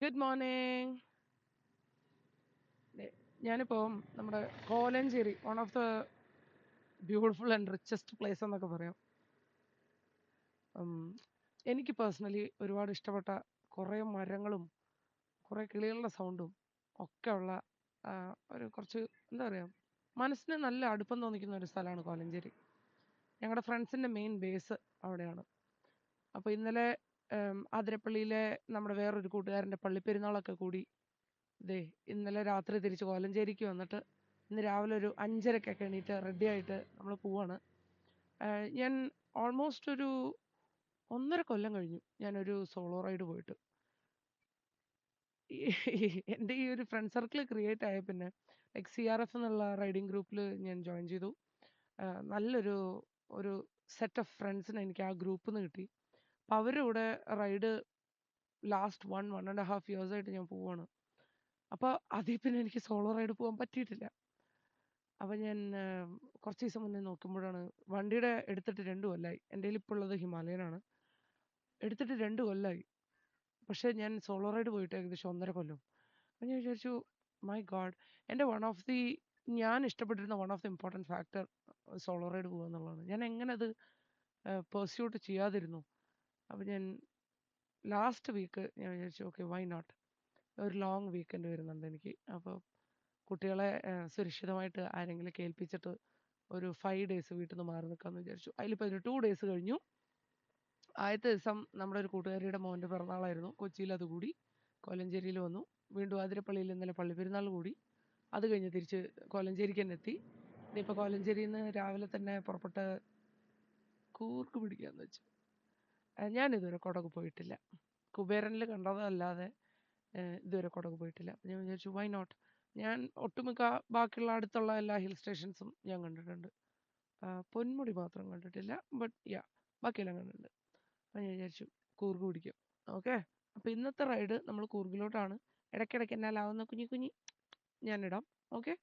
Good morning. ഞാനിപ്പോൾ നമ്മുടെ Kolenchery one of the beautiful and richest place എന്നൊക്കെ പറയാം. എനിക്ക് പേഴ്സണലി ഒരുപാട് ഇഷ്ടപ്പെട്ട കുറേ മരങ്ങളും കുറേ കിളികളുടെ സൗണ്ടും ഒക്കെ ഉള്ള ഒരു കുറച്ച് എന്താ പറയുക, മനസ്സിന് നല്ല അടുപ്പം തോന്നിക്കുന്ന ഒരു സ്ഥലമാണ് കോലഞ്ചേരി. ഞങ്ങളുടെ ഫ്രണ്ട്സിൻ്റെ മെയിൻ ബേസ് അവിടെയാണ്. അപ്പോൾ ഇന്നലെ ആതിരപ്പള്ളിയിലെ നമ്മുടെ വേറൊരു കൂട്ടുകാരൻ്റെ പള്ളിപ്പെരുന്നാളൊക്കെ കൂടി ഇന്നലെ രാത്രി തിരിച്ച് കോലഞ്ചേരിക്ക് വന്നിട്ട് ഇന്ന് രാവിലെ ഒരു 5:30-ക്കൊക്കെ എണീറ്റ് റെഡി ആയിട്ട് നമ്മൾ പോവാണ്. ഞാൻ ഓൾമോസ്റ്റ് ഒരു 1.5 കൊല്ലം കഴിഞ്ഞു ഞാനൊരു സോളോ റൈഡ് പോയിട്ട്. എൻ്റെ ഈ ഒരു ഫ്രണ്ട് സർക്കിൾ ക്രിയേറ്റ് ആയ പിന്നെ ലൈക്ക് CRF എന്നുള്ള റൈഡിങ് ഗ്രൂപ്പിൽ ഞാൻ ജോയിൻ ചെയ്തു. നല്ലൊരു ഒരു സെറ്റ് ഓഫ് ഫ്രണ്ട്സിനെ എനിക്ക് ആ ഗ്രൂപ്പിൽ നിന്ന് കിട്ടി. അപ്പം അവരുടെ കൂടെ റൈഡ് ലാസ്റ്റ് 1.5 ഇയേഴ്സ് ആയിട്ട് ഞാൻ പോവാണ്. അപ്പോൾ അതിൽ പിന്നെ എനിക്ക് സോളോ റൈഡ് പോകാൻ പറ്റിയിട്ടില്ല. അപ്പം ഞാൻ കുറച്ച് ദിവസം മുന്നേ നോക്കുമ്പോഴാണ് വണ്ടിയുടെ എടുത്തിട്ട് 2 കൊല്ലമായി. എൻ്റെ കയ്യിൽ ഇപ്പോൾ ഉള്ളത് ഹിമാലയനാണ്. എടുത്തിട്ട് 2 കൊല്ലമായി. പക്ഷേ ഞാൻ സോളോ റൈഡ് പോയിട്ട് ഏകദേശം 1.5 കൊല്ലം. അപ്പം ഞാൻ വിചാരിച്ചു, മൈ ഗോഡ്, എൻ്റെ ഞാൻ ഇഷ്ടപ്പെട്ടിരുന്ന one of the important factor solo ride പോകുക എന്നുള്ളതാണ്. ഞാൻ എങ്ങനെ അത് പെർസ്യൂട്ട് ചെയ്യാതിരുന്നു. അപ്പം ഞാൻ ലാസ്റ്റ് വീക്ക് ഞാൻ വിചാരിച്ചു, ഓക്കെ, വൈ നോട്ട്, ഒരു ലോങ് വീക്കെൻഡ് വരുന്നുണ്ട് എനിക്ക്. അപ്പോൾ കുട്ടികളെ സുരക്ഷിതമായിട്ട് ആരെങ്കിലും കേൾപ്പിച്ചിട്ട് ഒരു 5 ഡേയ്സ് വീട്ടിൽ നിന്ന് മാറി നിൽക്കാമെന്ന് വിചാരിച്ചു. അതിലിപ്പോൾ ഒരു 2 ഡേയ്സ് കഴിഞ്ഞു. ആദ്യത്തെ ദിവസം നമ്മുടെ ഒരു കൂട്ടുകാരിയുടെ മോൻ്റെ പിറന്നാളായിരുന്നു. കൊച്ചിയിൽ അത് കൂടി. കോലഞ്ചേരിയിൽ വന്നു. വീണ്ടും ആതിരപ്പള്ളിയിൽ ഇന്നലെ പള്ളിപ്പെരുന്നാൾ കൂടി. അത് കഴിഞ്ഞ് തിരിച്ച് കോലഞ്ചേരിക്ക് തന്നെ എത്തി. ഇനിയിപ്പോൾ കോലഞ്ചേരിയിൽ നിന്ന് രാവിലെ തന്നെ പുറപ്പെട്ട് കൂർഗ് പിടിക്കാമെന്ന് വെച്ചു. ഞാനിതുവരെ കുടക് പോയിട്ടില്ല. കുബേരനിൽ കണ്ടതല്ലാതെ ഇതുവരെ കുടക് പോയിട്ടില്ല. അപ്പം ഞാൻ വിചാരിച്ചു, വൈ നോട്ട്. ഞാൻ ഒട്ടുമിക്ക ബാക്കിയുള്ള അടുത്തുള്ള എല്ലാ ഹിൽ സ്റ്റേഷൻസും ഞാൻ കണ്ടിട്ടുണ്ട്. പൊന്മുടി മാത്രം കണ്ടിട്ടില്ല. ബട്ട് യാ, ബാക്കിയെല്ലാം കണ്ടിട്ടുണ്ട്. അപ്പം ഞാൻ വിചാരിച്ചു കൂർഗ് പിടിക്കും. ഓക്കെ, അപ്പോൾ ഇന്നത്തെ റൈഡ് നമ്മൾ കൂർഗിലോട്ടാണ്. ഇടയ്ക്കിടയ്ക്ക് എന്നാലാവുന്ന കുഞ്ഞി കുഞ്ഞി ഞാനിടാം. ഓക്കെ.